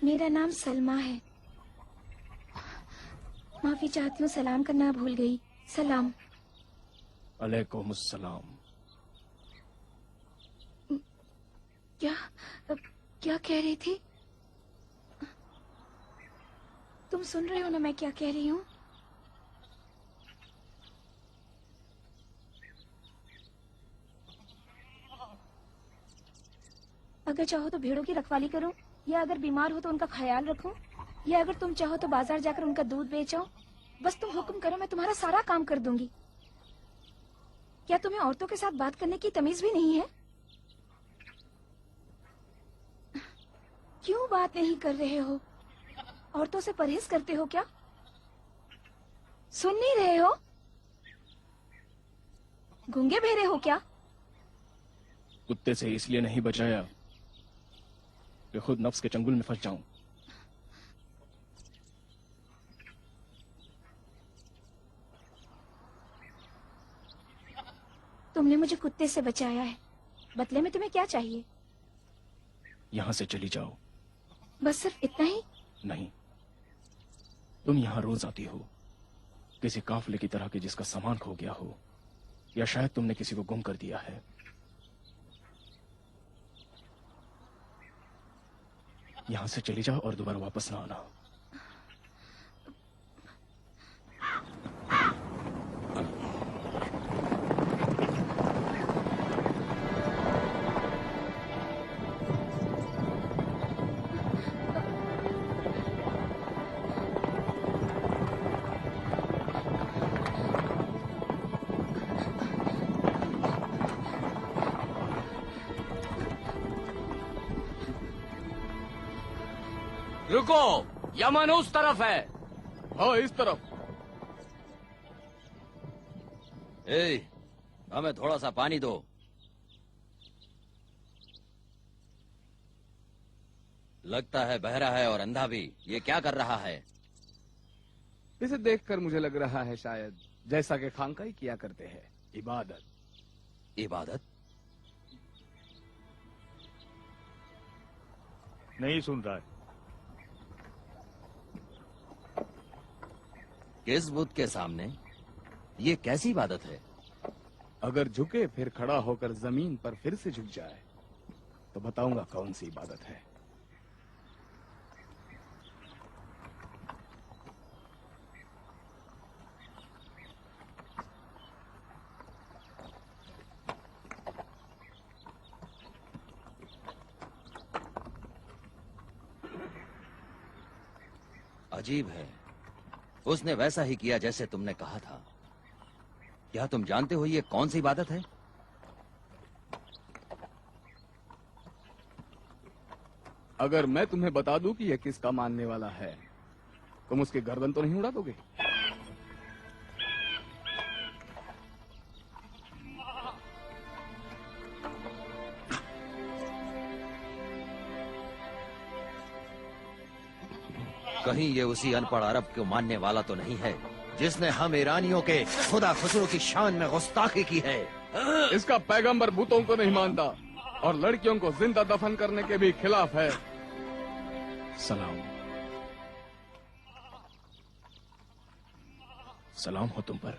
मेरा नाम सलमा है। माफी चाहती हूँ, सलाम करना भूल गई। सलाम। अलैकुम अस्सलाम। क्या कह रही थी? तुम सुन रहे हो ना मैं क्या कह रही हूँ? अगर चाहो तो भेड़ों की रखवाली करूं, या अगर बीमार हो तो उनका ख्याल रखूं, या अगर तुम चाहो तो बाजार जाकर उनका दूध बेचो। बस तुम हुक्म करो, मैं तुम्हारा सारा काम कर दूंगी। क्या तुम्हें औरतों के साथ बात करने की तमीज भी नहीं है? क्यों बात नहीं कर रहे हो? औरतों से परहेज करते हो क्या? सुन नहीं रहे हो? गूंगे बहरे हो क्या? कुत्ते से इसलिए नहीं बचाया कि खुद नफ्स के चंगुल में फंस जाऊं। तुमने मुझे कुत्ते से बचाया है, बदले में तुम्हें क्या चाहिए? यहां से चली जाओ। बस सिर्फ इतना ही? नहीं, तुम यहां रोज आती हो किसी काफिले की तरह के जिसका सामान खो गया हो, या शायद तुमने किसी को गुम कर दिया है। यहां से चली जाओ और दोबारा वापस ना आना। रुको, यमन उस तरफ है। हाँ, इस तरफ। हमें थोड़ा सा पानी दो। लगता है बहरा है और अंधा भी। ये क्या कर रहा है? इसे देखकर मुझे लग रहा है शायद जैसा कि खानकाई किया करते हैं, इबादत। इबादत? नहीं सुन रहा है। किस बुत के सामने? ये कैसी इबादत है? अगर झुके फिर खड़ा होकर जमीन पर फिर से झुक जाए तो बताऊंगा कौन सी इबादत है। अजीब है, उसने वैसा ही किया जैसे तुमने कहा था। क्या तुम जानते हो ये कौन सी इबादत है? अगर मैं तुम्हें बता दूं कि यह किसका मानने वाला है, तुम उसकी गर्दन तो नहीं उड़ा दोगे? कहीं ये उसी अनपढ़ अरब को मानने वाला तो नहीं है जिसने हम ईरानियों के खुदा खुसरो की शान में गुस्ताखी की है? इसका पैगंबर भूतों को नहीं मानता और लड़कियों को जिंदा दफन करने के भी खिलाफ है। सलाम। सलाम हो तुम पर।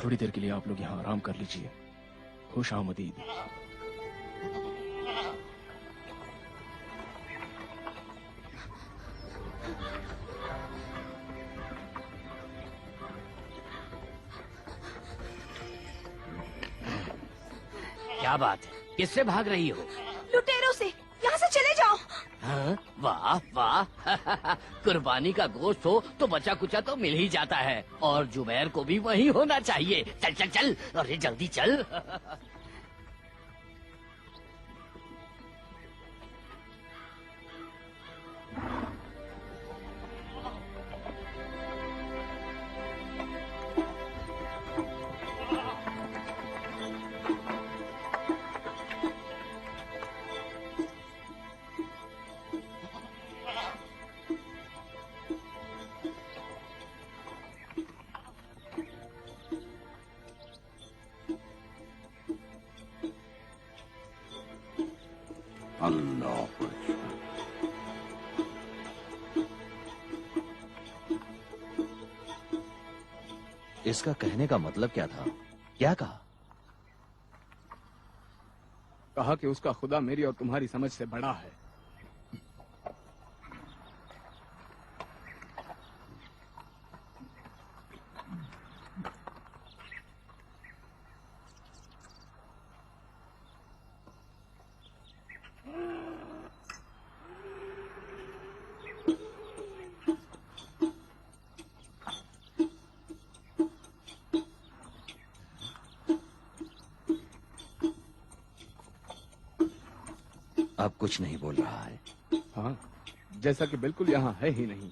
थोड़ी देर के लिए आप लोग यहाँ आराम कर लीजिए। खुश आमदीद। क्या बात है, किससे भाग रही हो? लुटेरों से। यहाँ से चले जाओ। हाँ? वाह वाह कुर्बानी का गोश्त हो तो बचा कुचा तो मिल ही जाता है, और जुबैर को भी वही होना चाहिए। चल चल चल, अरे जल्दी चल। इसका कहने का मतलब क्या था? क्या कहा? कहा कि उसका खुदा मेरी और तुम्हारी समझ से बड़ा है। अब कुछ नहीं बोल रहा है। हाँ, जैसा कि बिल्कुल यहाँ है ही नहीं।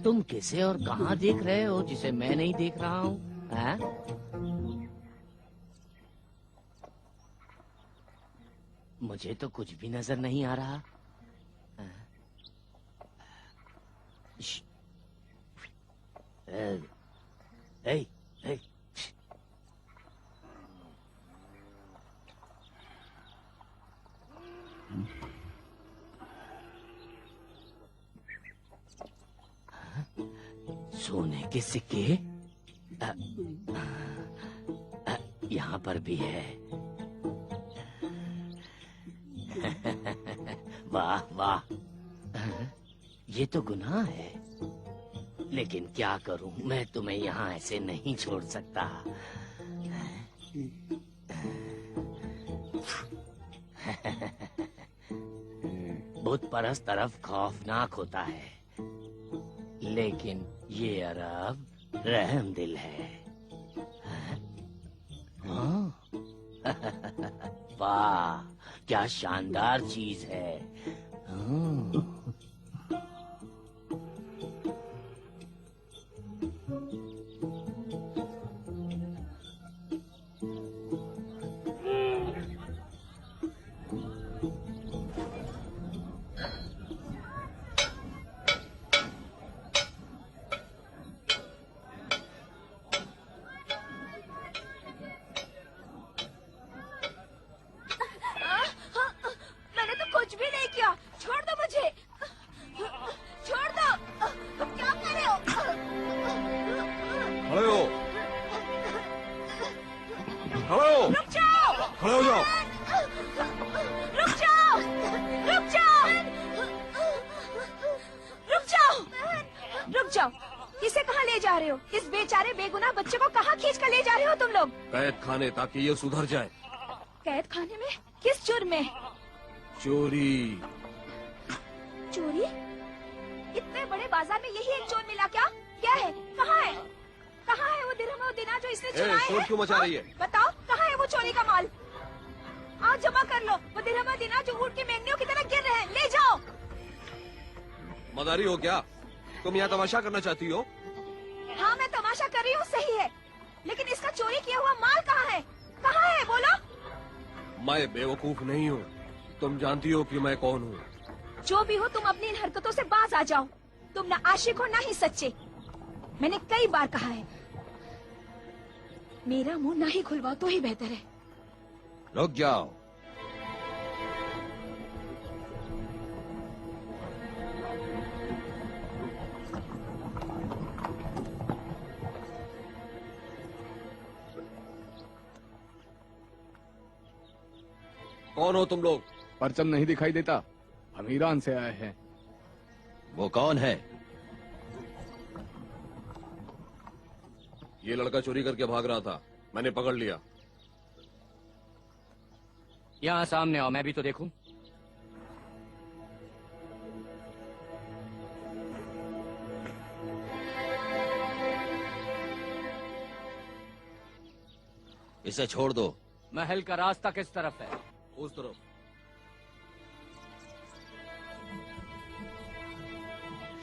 तुम किसे और कहाँ देख रहे हो जिसे मैं नहीं देख रहा हूँ? हाँ? मुझे तो कुछ भी नजर नहीं आ रहा। हाँ? श्श। ए, ए, ए, श्श। सोने के सिक्के यहाँ पर भी है। वाह वाह, ये तो गुनाह है। लेकिन क्या करूं, मैं तुम्हें यहाँ ऐसे नहीं छोड़ सकता। बुत परस्त अरब खौफनाक होता है, लेकिन ये अरब रहम दिल है। हाँ? वाह, क्या शानदार चीज है। हाँ। मैंने तो कुछ भी नहीं किया। छोड़ दो मुझे, छोड़ दो। तुम क्या कर रहे हो? खड़े हो, खड़े हो, रुक जाओ, खड़े हो जाओ। रुक जाओ, रुक जाओ, रुक जाओ, रुक जाओ। इसे कहाँ ले जा रहे हो? इस बेचारे बेगुनाह बच्चे को कहाँ खींच कर ले जा रहे हो तुम लोग? कैद खाने, ताकि ये सुधर जाए। कैद खाने में? किस जुर्म में? चोरी। चोरी? इतने बड़े बाजार में यही एक चोर मिला क्या? क्या है? कहाँ है? कहाँ है वो दिरहम और दिनार जो इसने चुराए शोर हैं? क्यों मचा रही है? बताओ, कहाँ है वो चोरी का माल? आओ जमा कर लो। वो दिरहम और दिनार जो ऊँट की मेंढियों की तरह गिर रहे हैं, ले जाओ। मदारी हो क्या? तुम यहाँ तमाशा करना चाहती हो? हाँ, मैं तमाशा कर रही हूँ, सही है, लेकिन इसका चोरी किया हुआ माल कहाँ है? कहाँ है? बोलो। मैं बेवकूफ नहीं हूँ, तुम जानती हो कि मैं कौन हूँ। जो भी हो, तुम अपनी इन हरकतों से बाज आ जाओ। तुम ना आशिक हो, ना ही सच्चे। मैंने कई बार कहा है, मेरा मुंह ना ही खुलवाओ तो ही बेहतर है। रुक जाओ। कौन हो तुम लोग? परचम नहीं दिखाई देता? हम ईरान से आए हैं। वो कौन है? ये लड़का चोरी करके भाग रहा था, मैंने पकड़ लिया। यहाँ सामने आओ, मैं भी तो देखूं। इसे छोड़ दो। महल का रास्ता किस तरफ है? उस तरफ।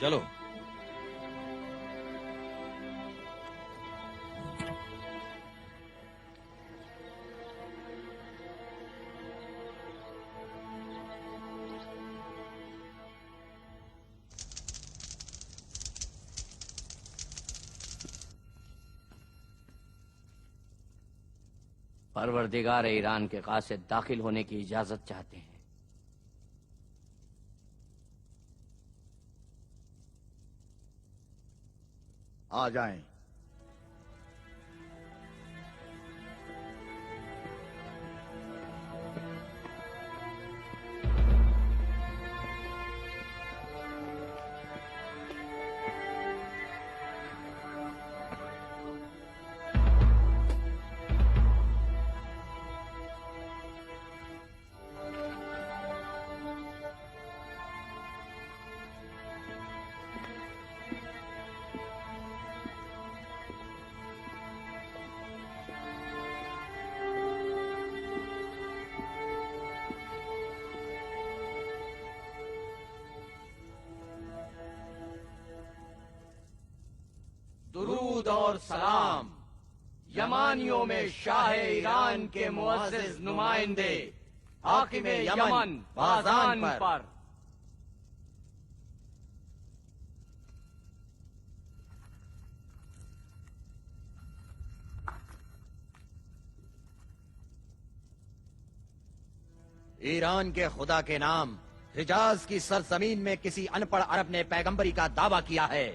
चलो। परवरदिगार ईरान के कासिद दाखिल होने की इजाजत चाहते हैं। आ जाएं। दुरूद और सलाम यमानियों में शाह ईरान के मुअज़्ज़िज़ नुमाइंदे हाकिम यमन बाज़ान पर। ईरान के खुदा के नाम, हिजाज की सरजमीन में किसी अनपढ़ अरब ने पैगंबरी का दावा किया है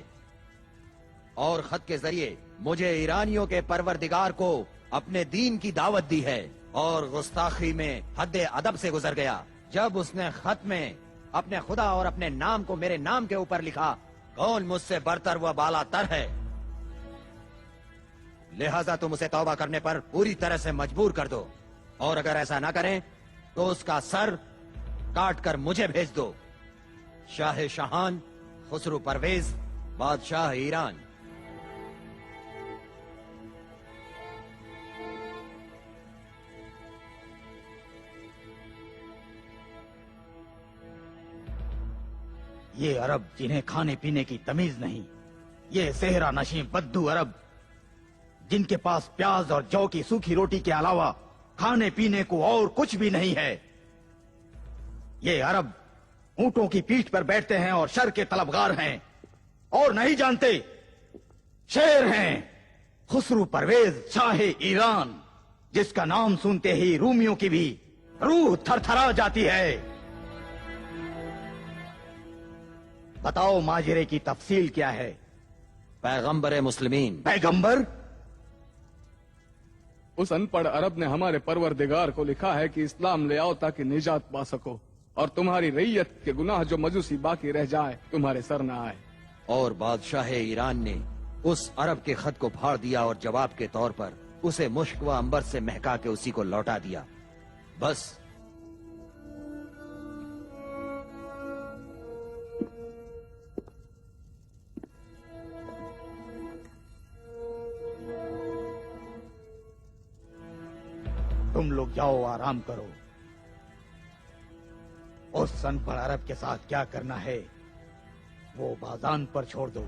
और खत के जरिए मुझे ईरानियों के परवरदिगार को अपने दीन की दावत दी है, और गुस्ताखी में हद अदब से गुजर गया जब उसने खत में अपने खुदा और अपने नाम को मेरे नाम के ऊपर लिखा कौन मुझसे बरतर व बालातर है? लिहाजा तुम उसे तौबा करने पर पूरी तरह से मजबूर कर दो, और अगर ऐसा ना करें तो उसका सर काट कर मुझे भेज दो। शाह शहान खुसरो परवेज, बादशाह ईरान। ये अरब जिन्हें खाने पीने की तमीज नहीं, ये सेहरा नशी बद्दू अरब जिनके पास प्याज और जौ की सूखी रोटी के अलावा खाने पीने को और कुछ भी नहीं है। ये अरब ऊंटों की पीठ पर बैठते हैं और शर के तलबगार हैं, और नहीं जानते शेर हैं खुसरो परवेज शाह ईरान, जिसका नाम सुनते ही रूमियों की भी रूह थरथरा जाती है। बताओ माजरे की तफसील क्या है? पैगंबर मुस्लिमीन। पैगंबर? उस अनपढ़ अरब ने हमारे परवरदिगार को लिखा है कि इस्लाम ले आओ ताकि निजात पा सको, और तुम्हारी रैयत के गुनाह जो मजूसी बाकी रह जाए तुम्हारे सर न आए। और बादशाह ईरान ने उस अरब के खत को फाड़ दिया और जवाब के तौर पर उसे मुश्क व अंबर से महका के उसी को लौटा दिया। बस तुम लोग जाओ, आराम करो। उस अनपढ़ अरब के साथ क्या करना है वो बाजान पर छोड़ दो।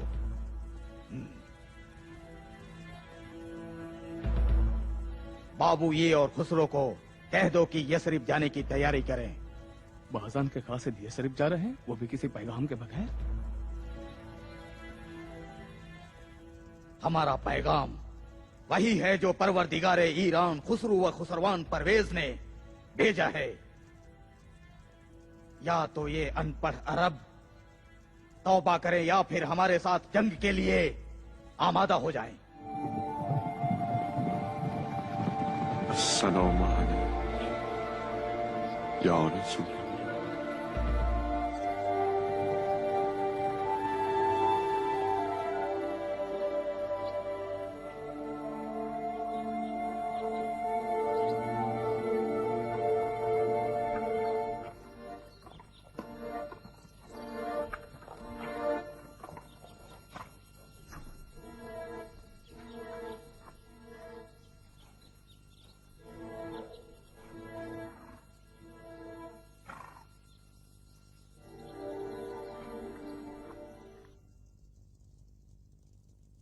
बाबू ये और खुसरो को कह दो कि यसरिफ जाने की तैयारी करें। बाजान के कासिद यसरिफ जा रहे हैं, वो भी किसी पैगाम के बगैर? हमारा पैगाम वही है जो परवरदिगारे ईरान खुसरो व खुसरवान परवेज ने भेजा है। या तो ये अनपढ़ अरब तौबा करें या फिर हमारे साथ जंग के लिए आमादा हो जाएं। अस्सलाम वालेकुम या रसूल।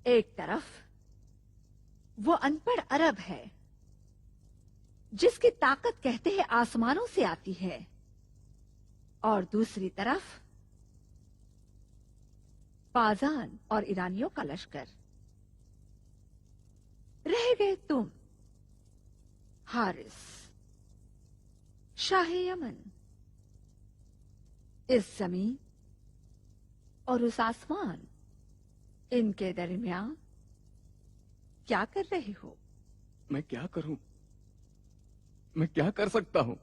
एक तरफ वो अनपढ़ अरब है जिसकी ताकत कहते हैं आसमानों से आती है, और दूसरी तरफ बाजान और ईरानियों का लश्कर। रह गए तुम, हारिस शाह यमन। इस जमीन और उस आसमान, इनके दरमियान क्या कर रहे हो? मैं क्या करूं? मैं क्या कर सकता हूं?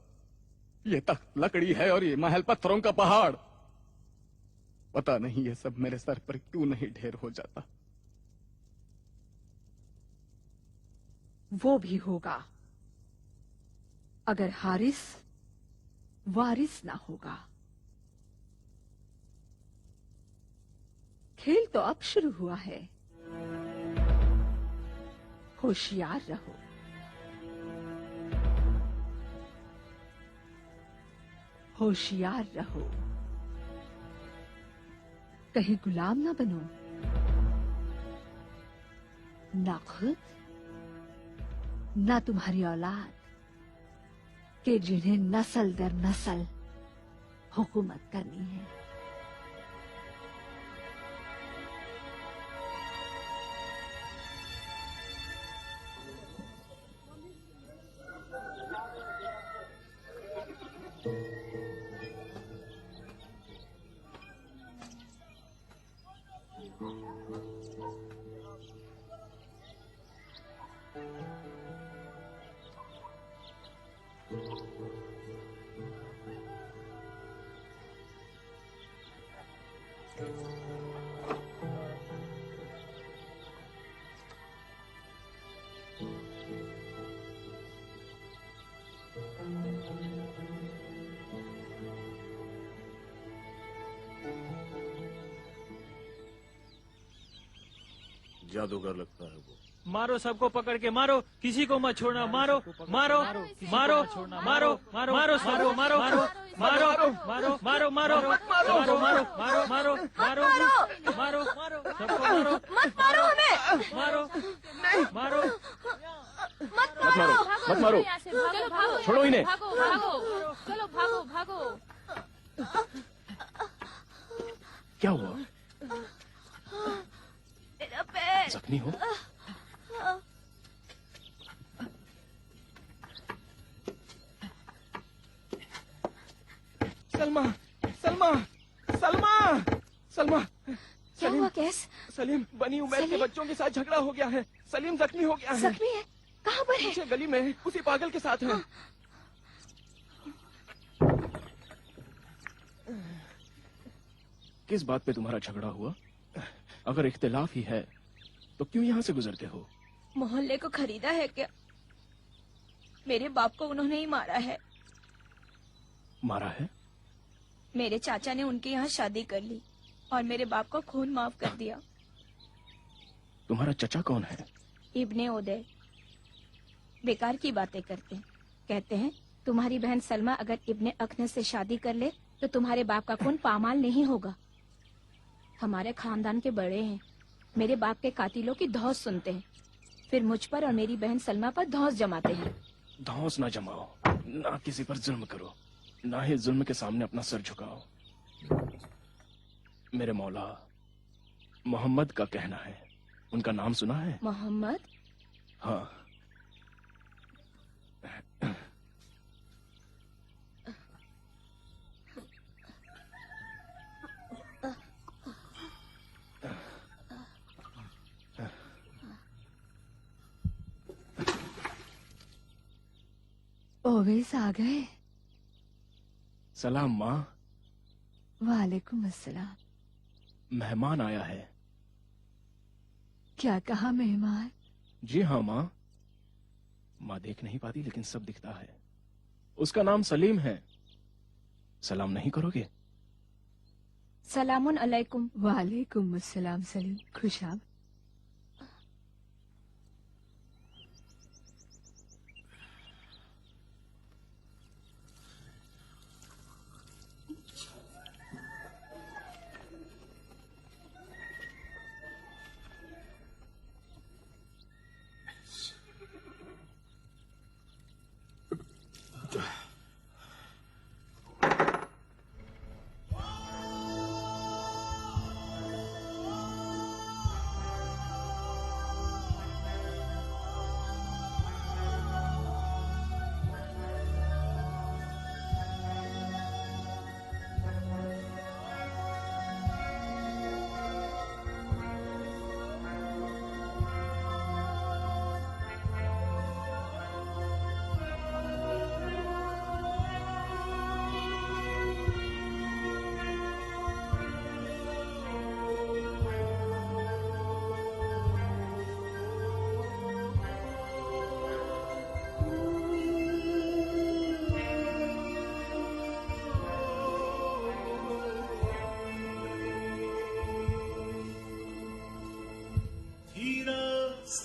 ये तख्त लकड़ी है और ये महल पत्थरों का पहाड़। पता नहीं ये सब मेरे सर पर क्यों नहीं ढेर हो जाता। वो भी होगा अगर हारिस वारिस ना होगा। खेल तो अब शुरू हुआ है, होशियार रहो। होशियार रहो, कहीं गुलाम ना बनो, ना खुद ना तुम्हारी औलाद के जिन्हें नस्ल दर नस्ल हुकूमत करनी है। जादूगर लगता है वो। मारो सबको पकड़ के मारो, किसी को मत छोड़ना। मारो मारो मारो मारो मारो मारो सबको मारो मारो मारो मारो मारो मारो मारो मारो मारो मारो मारो मारो सबको मारो। मत मारो हमें। मारो मारो मत मारो, मत मारो, चलो भागो, छोड़ो इन्हें। भागो भागो, चलो भागो भागो। क्या हुआ? मेरा पैर। जख्मी हो? सलमा, सलमा, सलमा, सलमा। क्या हुआ कैस? सलीम बनी उमैर के सलीम? बच्चों के साथ झगड़ा हो गया है। सलीम जख्मी हो गया है। जख्मी है? कहाँ पर है? पीछे गली में उसी पागल के साथ है। किस बात पे तुम्हारा झगड़ा हुआ? अगर इख्तिलाफ ही है तो क्यों यहाँ से गुजरते हो? मोहल्ले को खरीदा है क्या? मेरे बाप को उन्होंने ही मारा है। मारा है? मेरे चाचा ने उनके यहाँ शादी कर ली और मेरे बाप को खून माफ कर दिया। तुम्हारा चचा कौन है? इब्ने उदय। बेकार की बातें करते हैं। कहते हैं तुम्हारी बहन सलमा अगर इब्ने अखनस से शादी कर ले तो तुम्हारे बाप का खून पामाल नहीं होगा। हमारे खानदान के बड़े हैं। मेरे बाप के कातिलों की धौंस सुनते हैं, फिर मुझ पर और मेरी बहन सलमा पर धौंस जमाते हैं। धौंस ना जमाओ, ना किसी पर जुल्म करो, ना ही जुल्म के सामने अपना सर झुकाओ। मेरे मौला मोहम्मद का कहना है। उनका नाम सुना है? मोहम्मद? हाँ। ओवैस आ गए? सलाम माँ। वालेकुम अस्सलाम। मेहमान आया है। क्या कहा मेहमान? जी हाँ माँ। माँ देख नहीं पाती लेकिन सब दिखता है। उसका नाम सलीम है। सलाम नहीं करोगे? सलामुन अलैकुम। वालेकुम अस्सलाम सलीम, खुशाब।